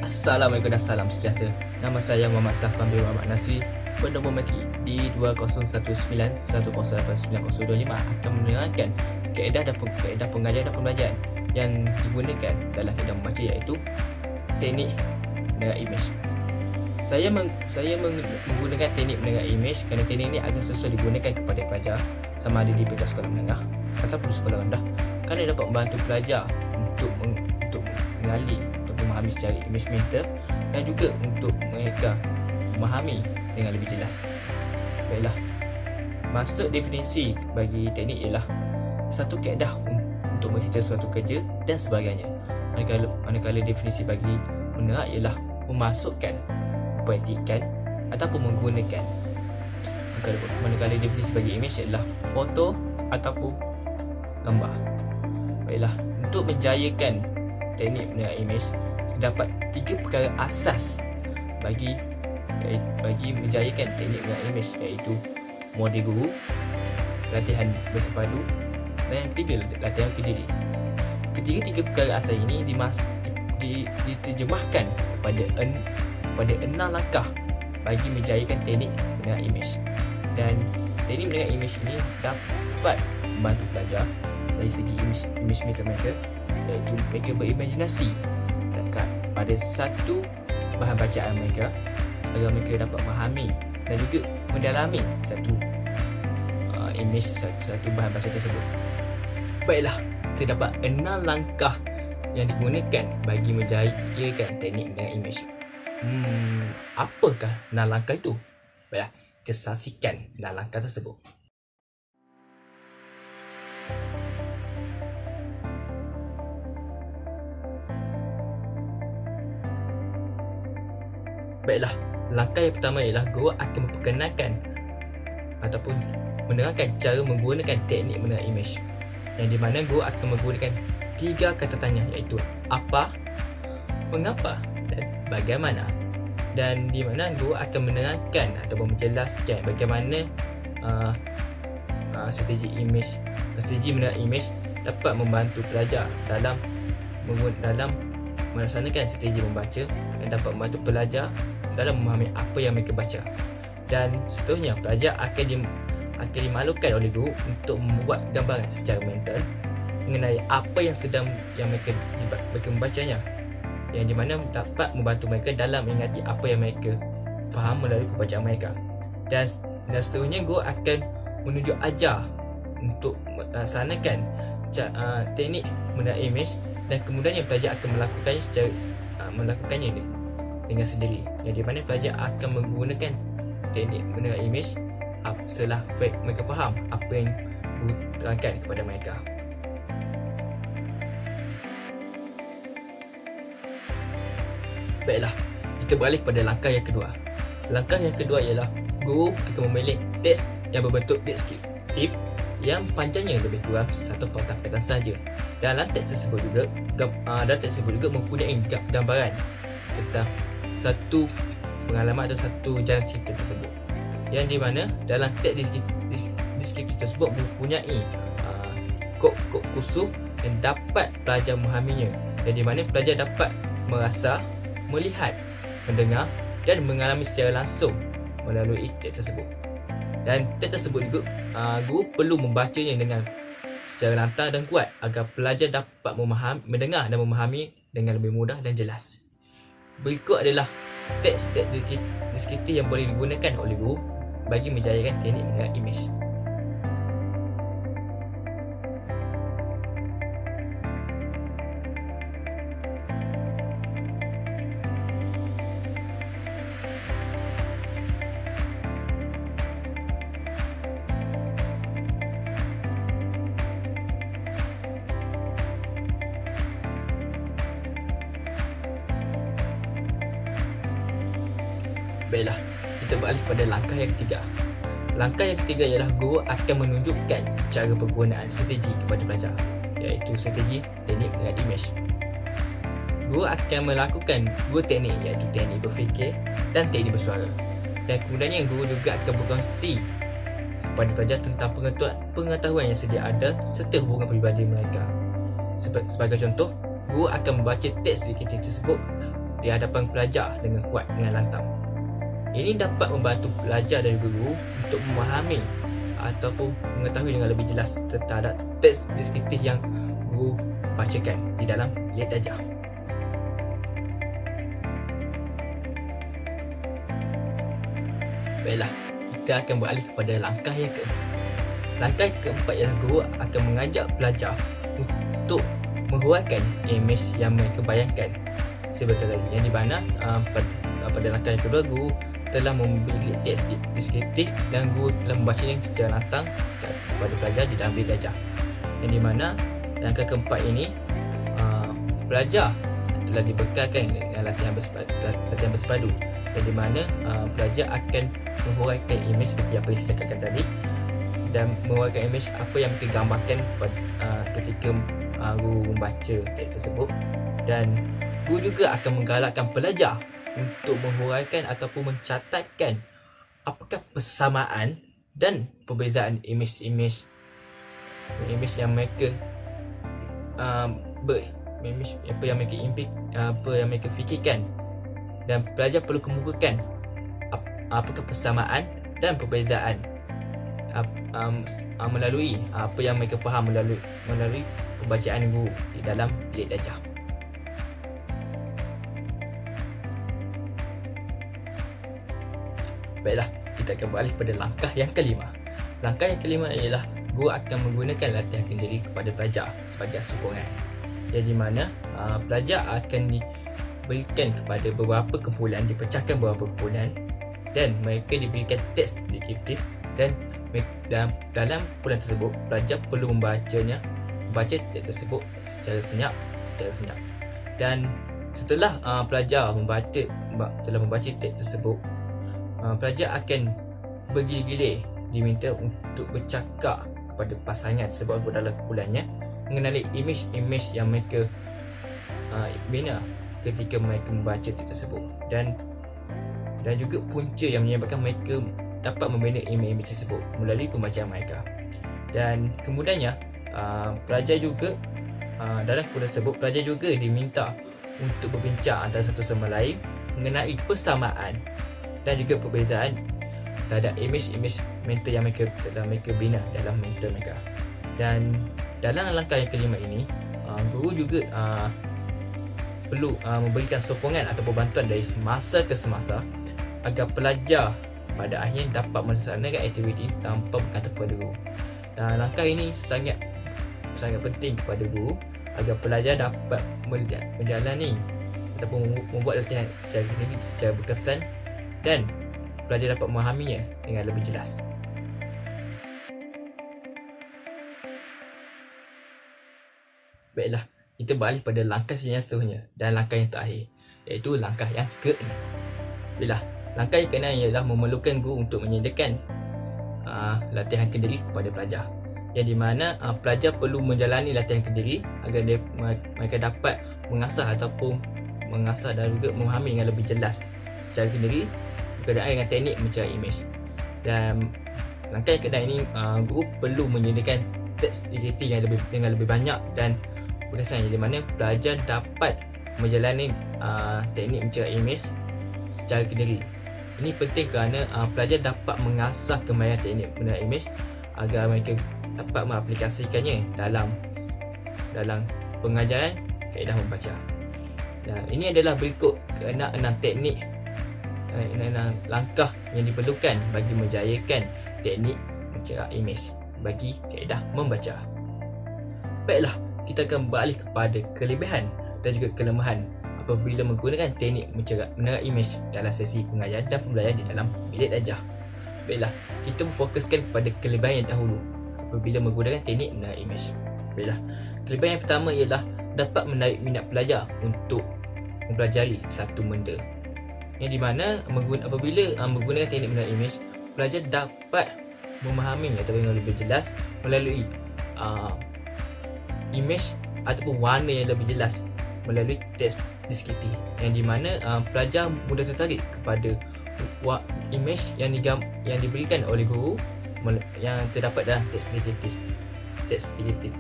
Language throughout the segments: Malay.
Assalamualaikum dan salam sejahtera. Nama saya Muhammad Safwan bin Muhammad Nasri, bernombor mati di 2019108902 akan menerangkan kaedah pengajaran dan pembelajaran yang digunakan dalam kaedah membaca, iaitu teknik menerak imej. Saya menggunakan teknik menerak imej kerana teknik ini akan sesuai digunakan kepada pelajar sama ada di peringkat sekolah menengah ataupun sekolah rendah, kerana dapat membantu pelajar untuk mengenali, memahami secara imej mental dan juga untuk mereka memahami dengan lebih jelas. Baiklah, maksud definisi bagi teknik ialah satu kaedah untuk mencerita suatu kerja dan sebagainya. Manakala definisi bagi menerak ialah memasukkan, memperhatikan ataupun menggunakan. Manakala definisi bagi imej ialah foto ataupun gambar. Baiklah, untuk menjayakan teknik menerak imej terdapat 3 perkara asas bagi menjayakan teknik menerak imej, iaitu model guru, latihan bersepadu dan yang ketiga, latihan berdiri. Ketiga-tiga perkara asas ini diterjemahkan kepada 6 langkah bagi menjayakan teknik menerak imej. Dan teknik menerak imej ini dapat membantu pelajar dari segi imej mental mereka, iaitu mereka berimajinasi pada satu bahan bacaan mereka agar mereka dapat memahami dan juga mendalami satu imej, satu bahan bacaan tersebut. Baiklah, terdapat 6 langkah yang digunakan bagi menjayakan teknik menerak imej. Apakah 6 langkah itu? Baiklah, kita saksikan 6 langkah tersebut. Baiklah, langkah yang pertama ialah guru akan memperkenalkan ataupun menerangkan cara menggunakan teknik menerak imej, yang di mana guru akan menggunakan 3 kata tanya, iaitu apa, mengapa dan bagaimana. Dan di mana guru akan menerangkan ataupun menjelaskan bagaimana strategi menerak imej dapat membantu pelajar dalam melaksanakan strategi membaca dan dapat membantu pelajar dalam memahami apa yang mereka baca. Dan seterusnya, pelajar akan dimaklumkan oleh guru untuk membuat gambaran secara mental mengenai apa yang mereka membacanya, yang di mana dapat membantu mereka dalam mengingati apa yang mereka faham melalui pembacaan mereka. Dan seterusnya, guru akan menunjuk ajar untuk melaksanakan teknik menerak imej, dan kemudiannya pelajar akan melakukannya dengan sendiri, yang di mana pelajar akan menggunakan teknik menerak imej setelah mereka faham apa yang guru terangkan kepada mereka. Baiklah, kita beralih pada langkah yang kedua. Langkah yang kedua ialah guru akan memilih teks yang berbentuk deskriptif yang panjangnya lebih kurang 1 patah kata sahaja. Dalam teks tersebut juga mempunyai gambaran tentang satu pengalaman atau satu jalan cerita tersebut, yang di mana dalam teks deskriptif tersebut mempunyai kod-kod khusus yang dapat pelajar memahaminya, dan di mana pelajar dapat merasa, melihat, mendengar dan mengalami secara langsung melalui teks tersebut. Dan teks tersebut juga guru perlu membacanya dengan secara lantang dan kuat agar pelajar dapat mendengar dan memahami dengan lebih mudah dan jelas. Berikut adalah teks deskriptif yang boleh digunakan oleh guru bagi menjayakan teknik menerak imej. Baiklah, kita beralih pada langkah yang ketiga. Langkah yang ketiga ialah guru akan menunjukkan cara penggunaan strategi kepada pelajar, iaitu strategi teknik menerak imej. Guru akan melakukan 2 teknik, iaitu teknik berfikir dan teknik bersuara. Dan kemudiannya guru juga akan berkongsi kepada pelajar tentang pengetahuan yang sedia ada serta hubungan peribadi mereka. Sebagai contoh, guru akan membaca teks deskriptif tersebut di hadapan pelajar dengan kuat, dengan lantang. Ini dapat membantu pelajar dan guru untuk memahami ataupun mengetahui dengan lebih jelas terhadap teks deskriptif yang guru bacakan di dalam bilik darjah. Baiklah, kita akan beralih kepada langkah yang keempat. Langkah keempat ialah guru akan mengajak pelajar untuk menghuraikan imej yang mereka bayangkan sebentar tadi, yang di mana pada langkah yang kedua guru telah memilih teks deskriptif dan guru telah membacanya secara lantang kepada pelajar di dalam bilik darjah. Yang di mana langkah keempat ini pelajar telah dibekalkan dengan latihan bersepadu, yang di mana pelajar akan menghuraikan imej seperti apa yang saya cakapkan tadi dan menghuraikan imej apa yang mereka gambarkan ketika guru membaca teks tersebut. Dan guru juga akan menggalakkan pelajar untuk menghuraikan ataupun mencatatkan apakah persamaan dan perbezaan imej-imej yang mereka apa yang mereka fikirkan, dan pelajar perlu kemukakan apakah persamaan dan perbezaan melalui apa yang mereka faham melalui pembacaan guru di dalam bilik darjah. Baiklah, kita akan beralih pada langkah yang kelima. Langkah yang kelima ialah guru akan menggunakan latihan kendiri kepada pelajar sebagai sokongan, yang di mana pelajar akan diberikan kepada beberapa kumpulan, dipecahkan beberapa kumpulan dan mereka diberikan teks deskriptif, dan dalam kumpulan tersebut pelajar perlu membaca teks tersebut secara senyap. Dan setelah pelajar telah membaca teks tersebut, pelajar akan bergilir-gilir diminta untuk bercakap kepada pasangan tersebut dalam kumpulannya mengenai imej yang mereka bina ketika mereka membaca teks tersebut, dan juga punca yang menyebabkan mereka dapat membina imej tersebut melalui pembacaan mereka. Dan kemudiannya pelajar juga dalam kumpulan tersebut pelajar juga diminta untuk berbincang antara satu sama lain mengenai persamaan dan juga perbezaan terhadap imej mental yang mereka bina dalam mental mereka. Dan dalam langkah yang kelima ini, guru juga perlu memberikan sokongan atau bantuan dari semasa ke semasa agar pelajar pada akhirnya dapat melaksanakan aktiviti tanpa berkata kepada guru. Dan langkah ini sangat penting kepada guru agar pelajar dapat menjalani ataupun membuat latihan secara berkesan dan pelajar dapat memahaminya dengan lebih jelas. Baiklah, kita beralih pada langkah yang seterusnya dan langkah yang terakhir, iaitu langkah yang ke-6. Baiklah, langkah yang ke-6 ialah memerlukan guru untuk menyediakan latihan kendiri kepada pelajar, yang di mana pelajar perlu menjalani latihan kendiri agar mereka dapat mengasah dan juga memahami dengan lebih jelas secara kendiri berkenaan dengan teknik mencerah imej. Dan langkah yang ke-6 ini, guru perlu menyediakan teks deskriptif dengan lebih banyak dan berkesan, di mana pelajar dapat menjalani teknik mencerah imej secara kendiri. Ini penting kerana pelajar dapat mengasah kemahiran teknik mencerah imej agar mereka dapat mengaplikasikannya dalam pengajaran kaedah membaca. Dan ini adalah berikut keenam teknik, 6 langkah yang diperlukan bagi menjayakan teknik mencerah imej bagi kaedah membaca. Baiklah, kita akan beralih kepada kelebihan dan juga kelemahan apabila menggunakan teknik mencerah imej dalam sesi pengajaran dan pembelajaran di dalam bilik darjah. Baiklah, kita berfokuskan kepada kelebihan yang dahulu apabila menggunakan teknik mencerah imej. Baiklah, kelebihan yang pertama ialah dapat menarik minat pelajar untuk mempelajari satu benda, yang di mana apabila menggunakan teknik mencerah imej, pelajar dapat memahami atau dengan lebih jelas melalui imej ataupun warna yang lebih jelas melalui teks deskriptif, yang di mana pelajar mudah tertarik kepada imej yang diberikan oleh guru yang terdapat dalam teks deskriptif.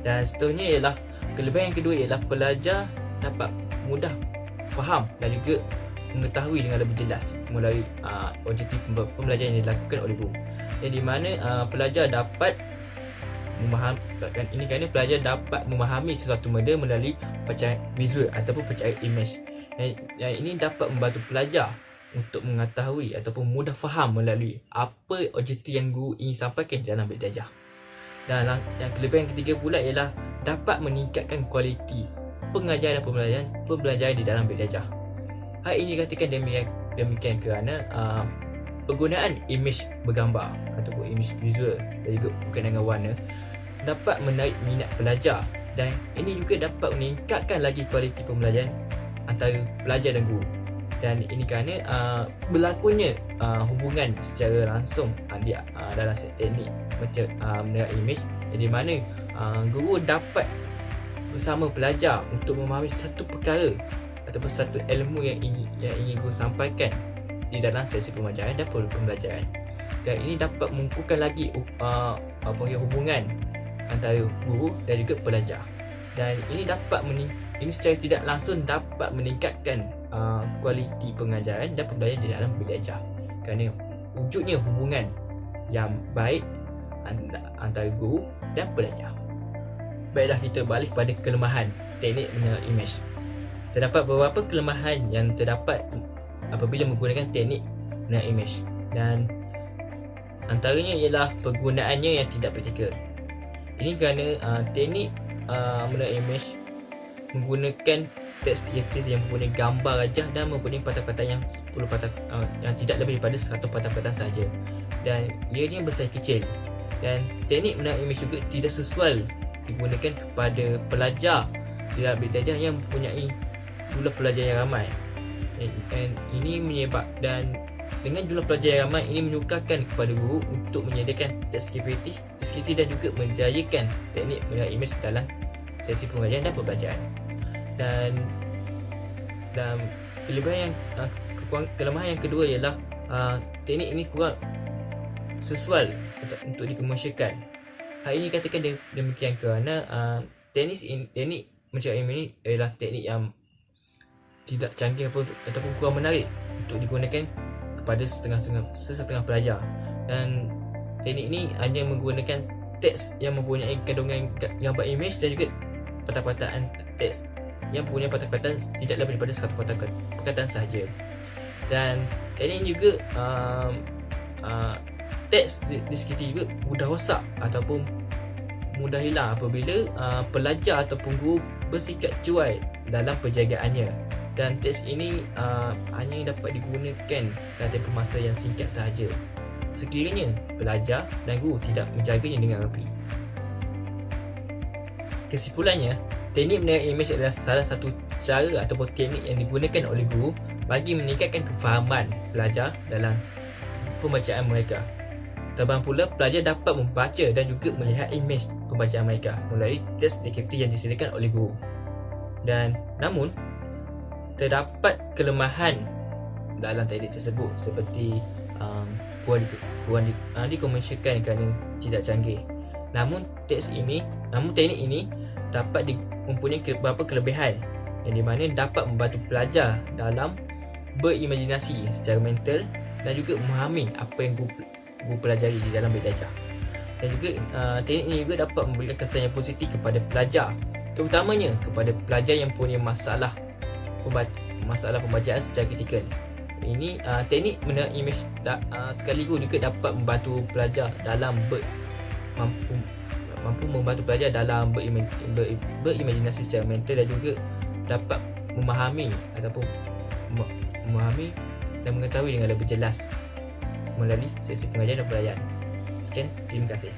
Dan seterusnya ialah kelebihan yang kedua ialah pelajar dapat mudah faham dan juga mengetahui dengan lebih jelas melalui objektif pembelajaran yang dilakukan oleh guru, yang di mana pelajar dapat memahami, ini kerana pelajar dapat memahami sesuatu benda melalui pencahayaan visual ataupun pencahayaan image, yang ini dapat membantu pelajar untuk mengetahui ataupun mudah faham melalui apa objektif yang guru ingin sampaikan dalam bilik belajar. Dan yang kelebihan yang ketiga pula ialah dapat meningkatkan kualiti pengajaran dan pembelajaran di dalam bilik belajar. Hal ini dikatakan demikian kerana penggunaan image bergambar ataupun image visual dan juga berkenaan dengan warna dapat menarik minat pelajar, dan ini juga dapat meningkatkan lagi kualiti pembelajaran antara pelajar dan guru. Dan ini kerana berlakunya hubungan secara langsung dalam teknik menerak image, di mana guru dapat bersama pelajar untuk memahami satu perkara ataupun satu ilmu yang ingin guru sampaikan di dalam sesi pembelajaran dan pembelajaran. Dan ini dapat mengukuhkan lagi hubungan antara guru dan juga pelajar. Dan ini ini secara tidak langsung dapat meningkatkan kualiti pengajaran dan pembelajaran di dalam bilik belajar, kerana wujudnya hubungan yang baik antara guru dan pelajar. Baiklah, kita balik pada kelemahan teknik menerak image. Terdapat beberapa kelemahan yang terdapat apabila menggunakan teknik menerak image, dan antaranya ialah penggunaannya yang tidak praktikal. Ini kerana teknik menerak image menggunakan teks deskriptif yang mempunyai gambar rajah dan mempunyai patah-patah yang 10 patah yang tidak lebih daripada 100 patah-patah sahaja, dan ianya besar kecil. Dan teknik menerak image juga tidak sesuai digunakan kepada pelajar di dalam bilik belajar yang mempunyai jumlah pelajar yang ramai. Dan ini menyebabkan dengan jumlah pelajar yang ramai, ini menyukarkan kepada guru untuk menyediakan teks deskriptif dan juga menjayakan teknik menerak image dalam sesi pengajaran dan pembelajaran. Dan kelemahan yang kedua ialah teknik ini kurang sesuai untuk dikomersialkan. Hal ini katakan demikian kerana teknik macam ini ialah teknik yang tidak canggih ataupun kurang menarik untuk digunakan kepada setengah pelajar. Dan teknik ini hanya menggunakan teks yang mempunyai kandungan gambar image dan juga patah-patahan teks yang mempunyai patah-patahan tidak lebih daripada 100 perkataan sahaja. Dan teknik ini juga teks deskriptif juga mudah rosak ataupun mudah hilang apabila pelajar ataupun guru bersikap cuai dalam penjagaannya. Dan teks ini hanya dapat digunakan dalam tempoh masa yang singkat sahaja sekiranya pelajar dan guru tidak menjaganya dengan rapi. Kesimpulannya, teknik menerak image adalah salah satu cara ataupun teknik yang digunakan oleh guru bagi meningkatkan kefahaman pelajar dalam pembacaan mereka. Tambah pula, pelajar dapat membaca dan juga melihat imej pembacaan mereka melalui teks deskriptif yang disediakan oleh guru. Dan namun, terdapat kelemahan dalam teknik tersebut seperti kurang dikomersialkan kerana tidak canggih. Namun teknik ini dapat mempunyai beberapa kelebihan yang di mana dapat membantu pelajar dalam berimajinasi secara mental dan juga memahami apa yang guru pelajari di dalam bilik belajar. Dan juga teknik ini juga dapat memberikan kesan yang positif kepada pelajar, terutamanya kepada pelajar yang punya masalah pembacaan secara kritikal. Ini teknik menerak imej sekaligus juga dapat membantu pelajar dalam mampu membantu pelajar dalam berimajinasi secara mental dan juga dapat memahami dan mengetahui dengan lebih jelas melalui sesi pengajaran dan pembelajaran. Sekian, terima kasih.